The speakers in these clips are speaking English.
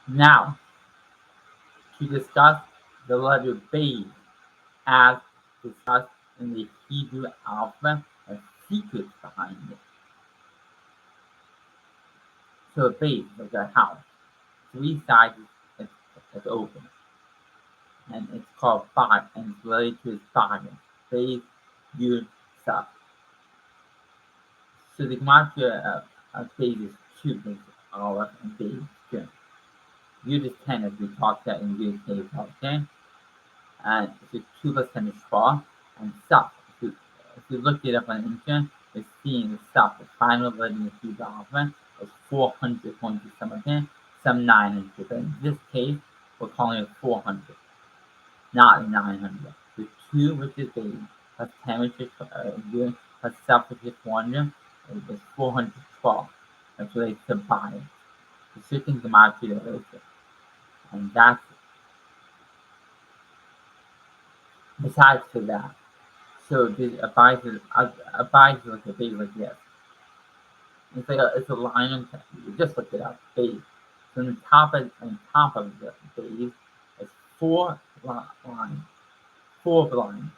Now, to discuss the letter Beis as discussed in the Hebrew alphabet, a secret behind it. So a Beis is a house. Three sides is open. And it's called Bad, and it's related to its bargain. Beis, Yud, Saf. So the gematria of Beis is 2, because Aleph and Beis is 2. Yud is 10, as we talked about in Yud Cave, okay? And so 2 plus 10 is 12. And Saf, if you look it up on the internet, you're seeing the Saf, the final letter in the Hebrew alphabet, is 400 points some of it, some 900. But in this case, we're calling it 400, not 900. So 2, which is Beis, plus 10, which is Yud, plus Saf, which is 400, is 412. That's related to bias. The certain gematria related. And that's besides to that. So a bias is like a base like this. It's a line on you just look it up, base. So on top of the base is 4 lines. 4 lines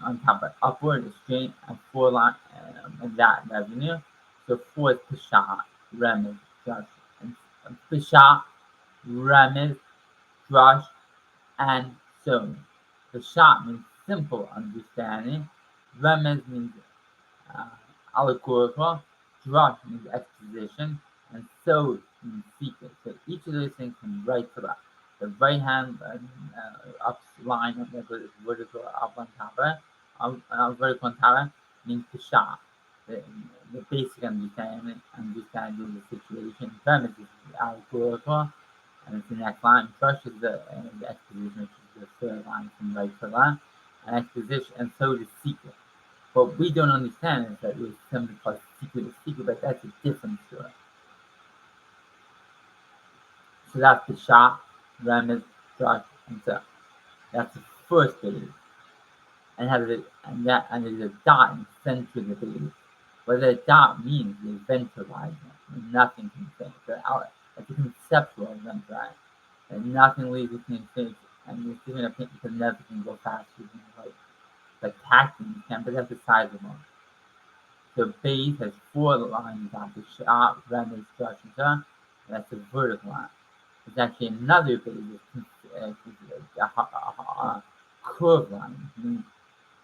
on top of upward is straight and 4 lines and that revenue. So 4 is Peshat, Remez, Drush, and Peshat, Remez, Drush, and so. Peshat means simple understanding. Remez means allegorical. Drush means exposition. And so means secret. So each of those things from right to left. The right hand up line of the vertical up on top of it, vertical on top of it means Peshat. The basic understanding of the situation. Remez is allegorical. And it's the next line. Drush is the exposition, which is the third line from right to left. And exposition, and so the secret. What we don't understand is that there's something called secret, but that's a different story. So that's the shot, Remez, Drush, and so. That's the first page. And there's a dot in the center of the page. What that dot means is venturizer. Nothing can think. It's a conceptual venturizer. And nothing leaves between things. And you're still going to think because nothing can go faster than like tacting can, but that's the size of one. So Beis has 4 lines on the shot, Remez, Drush, and so. And that's a vertical line. There's actually another Beis, a curved line.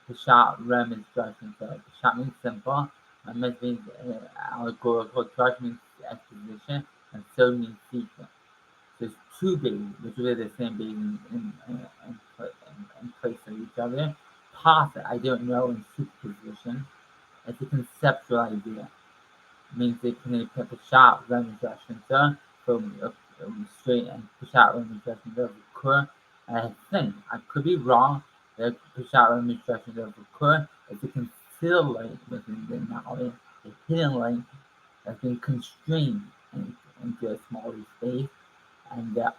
The shot, Remez, Drush, and so. The shot means simple. Remez means allegorical. Drush means exposition, and so means sequence. There's 2 Beis, which are the same Beis in place of each other. Possible, I don't know, in superposition. It's a conceptual idea. It means they can put the shot, Remez, Drush, and so from straight and Peshat, Remez, Drush, and so occur. And I think, I could be wrong, that Peshat, Remez, Drush, and so occur. It's a concealed light within the knowledge, a hidden light that's been constrained into a smaller space. And because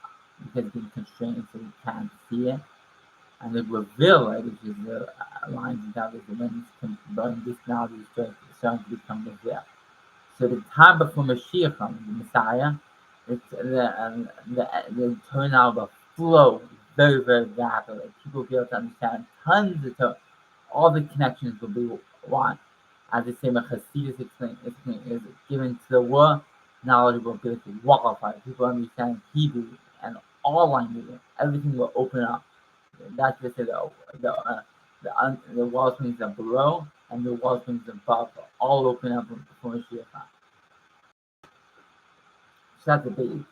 it's been constrained so you can't see it. And the reveal light, which is the lines and down the lens, but this now is starting to become revealed. So the time before Mashiach comes, the Messiah, the turnout will flow very, very rapidly. People will be able to understand tons of Torah. All the connections will be one. As the same Hasidus is given to the world, knowledge will be qualified. People understand Hebrew and all languages. Everything will open up. That's to say the wall springs are below and the wall springs above all open up before Mashiach. So that's the base.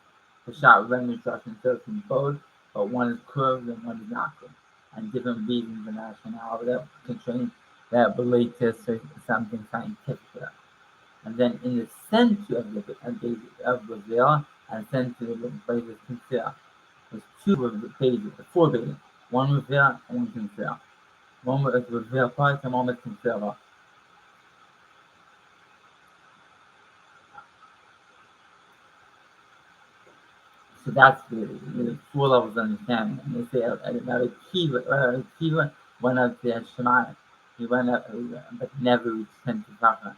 The shot Remez, Drush, and so from both, but one is curved and one is not curved. And different reasons and rationale that constraints that relate to something scientific. And then in the center of the veil, and center of the place is concealed. There's 2 pages, 4 pages. One reveal and one conceal. One is reveal part and one is conceal part. So that's the 4 levels of understanding. And they say about a kiva went up to Shemaiah. He went up, but never reached 10 to Chachma.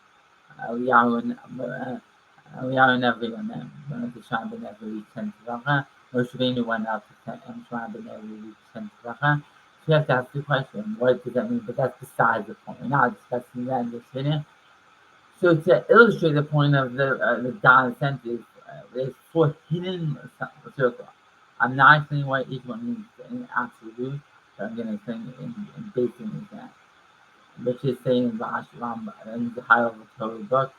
We are never on them. One of the Shabbat never reached Tavacha. Moshe Rabbeinu went out to Shabbat never reached Tavacha. So you have to ask the question, what does that mean? But that's besides the point. We're not discussing that in this video. So to illustrate the point of the God sentence, there's 4 hidden circles. I'm not explaining what each one means in absolute, but I'm going to explain it in basic example, which is saying in Rashi Rambam, in the high level Torah book,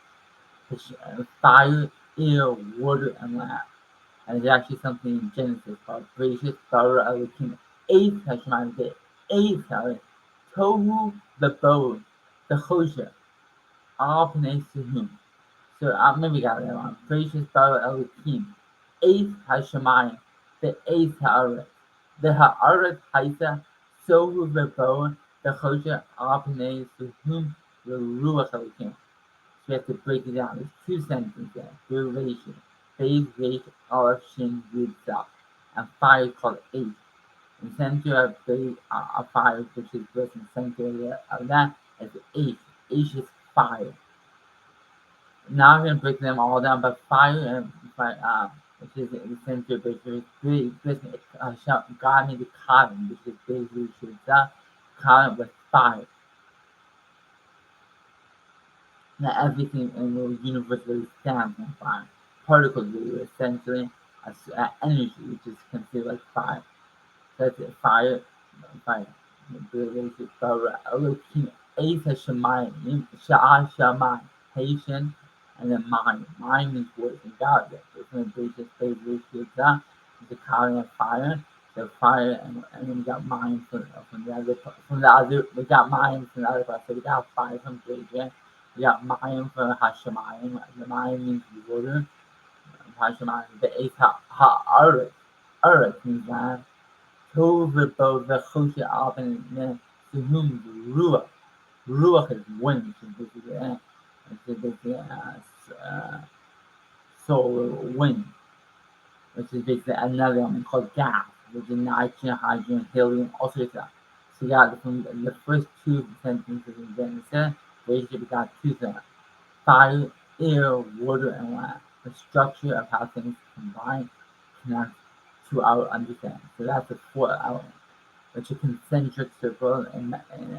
fire, air, water, and land. And there's actually something in Genesis called Gracious Bara Elohim. 8 Hashemah, the 8 Tohu, the bow, the Chosha, all Pnei Suhum. So maybe we got that wrong. Gracious Bara Elohim. 8 Hashemayim, the 8 Haaretz. The Haaretz Haisa, Sohu, the bow, the Chosha, all Pnei Suhum, the Ruach Elohim. So we have to break it down. There's 2 sentences there. Derivation. Phase, rate, Aleph, Shin, Yud, Self. And fire called 8. In the center of phase, fire, which is this in the center of that, is 8. 8 is fire. Now I'm going to break them all down, but fire, which is in the center of God made the cotton, which is basically cotton with fire. Now everything in the universe really stands on fire. Particles are essentially energy, which is considered like fire. So that's it, fire. Elohim, Eis HaShemayim, Sha'ah Shamayim, patient, and then mind. Mind means words and God. It's going to be just basically the calling of fire. So fire, and then we got mind from the other. We got mind from the other part. So we got fire from Georgia. We got Mayim from Hashemayim. The Mayim means water. Hashemayim. The Eis Ha'aretz. Earth means land. Tov v'bo v'choshe al ben suhum ruach. Ruach is wind, which is basically solar wind, which is basically another element called gas, which is nitrogen, hydrogen, helium, all sorts of stuff. So you got from the first 2 sentences in Genesis, we got 2 things: fire, air, water, and land. The structure of how things combine, connect to our understanding. So that's the 4 elements, which is a concentric circle, and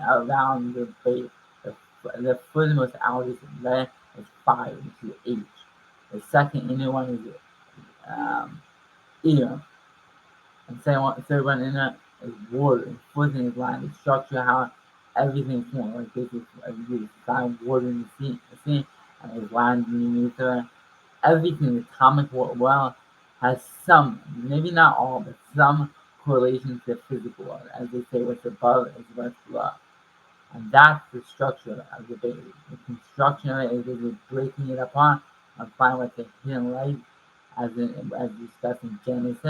around the base, the furthermost outer layer is fire, which is H. The second inner one is air, and third one inner is water. And fourth thing is land. The structure, how everything forms, like this is you find water in the sea, and there's land underneath there. Everything, the atomic world has some, maybe not all, but some correlation to the physical world. As they say, what's above is what's below. And that's the structure of the baby. The construction of it is breaking it apart and find what's the hidden light, as discussed in Genesis,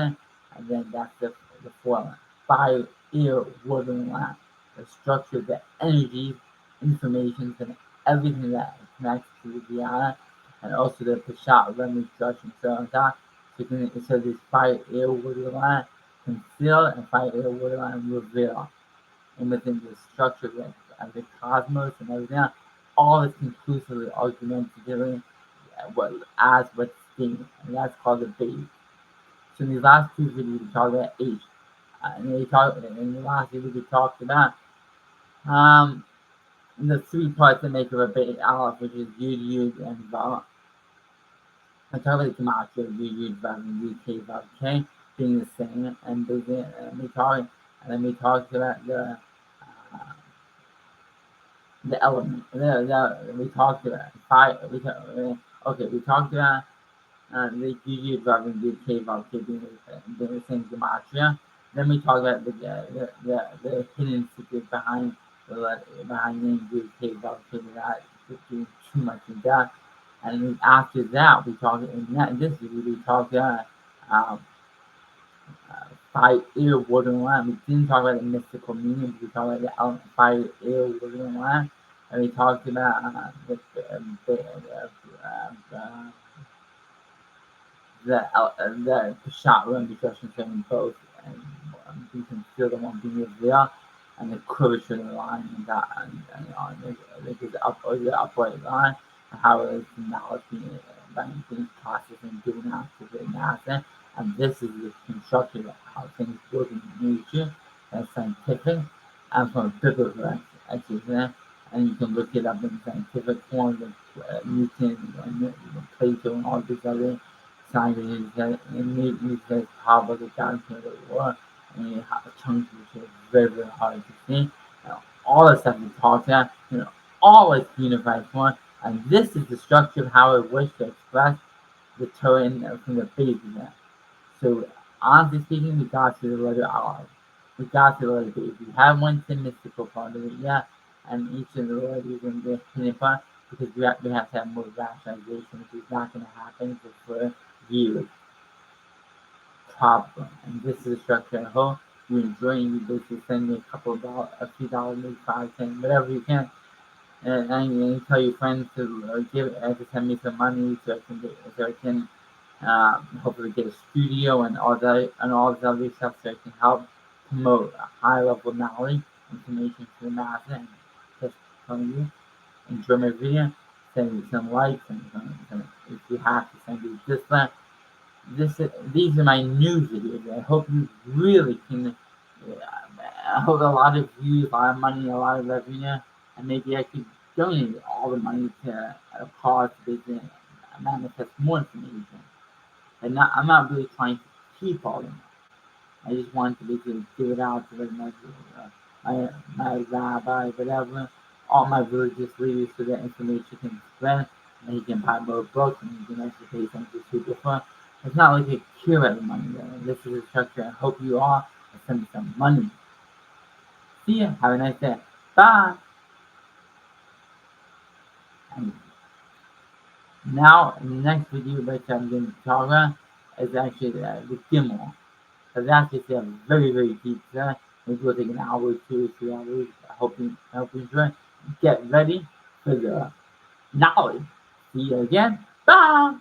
and then that's the formula. Fire, air, water, and land. The structure, the energy, information, and everything that connects to the Diana, and also the Peshat, Remy, structure, so on top. So this fire, air, water, land, conceal, and fire, air, water, land, reveal. And within the structure of the cosmos and everything else, all is conclusively argumentatively as what's seen, and that's called the base. So in these last 2 videos, we talked about H. In the last video, we talked about the 3 parts that make up a base aleph, which is Yud, and Vav. I talked about the gematria, Yud, Vav, and Yud, K, Vav, K, being the same, and we talked about the element. We talked about fire. We talked about the Yud, Vav, and Yud, K, Vav, K being the same gematria. Then we talked about the hidden secret behind name Yud, K, Vav, K, without doing too much in depth. And then after that, we talked in this video. We talked about fire, air, water, and land. We didn't talk about the mystical meaning. We talked about the element fire, air, water, and land. And we talked about the shot run discussion between both, and you can feel the one being revealed, and the curvature of the line, and the upright line, and how it is now being things processing, doing out to the NASA. And this is the construction of how things work in nature and scientific and from a biblical exercise. And you can look it up in scientific form with Newton and Plato and all these other scientists and Newton says power the God of the war and you have chunks which are very, very hard to see. All the stuff we talked about, always unified form. And this is the structure of how I wish to express the Torah from the beginning. So, honestly speaking, we got to the letter R. We got to the letter B. We have one mystical part of it, yeah, and each of the letters in the hidden part because we have to have more rationalization, which is not going to happen for years. Problem. And this is the structure. I hope you enjoy and you basically send me a few dollars, maybe 5, 10, whatever you can. And you tell your friends to to send me some money so I can hopefully get a studio and all this other stuff so I can help promote a high level knowledge information to the masses and just telling you enjoy my video, send me some likes and if you have to send me dislike. These are my news videos. I hope you really can. I hope a lot of views, a lot of money, a lot of revenue, and maybe I could donate all the money to a cause to manifest more information. I'm not really trying to keep all of them. I just want to basically give it out to my rabbi, whatever, all my religious leaders so that information can spread and he can buy more books and he can actually pay something super fun. It's not like a cure every money though. This is a structure. I hope you all send me some money. See ya. Have a nice day. Bye. And now, in the next video, which I'm going to talk about, is actually the Gimel. Because that's just a very, very deep set. Maybe we'll take an hour, 2 or 3 hours. I hope you enjoy. Get ready for the knowledge. See you again. Bye.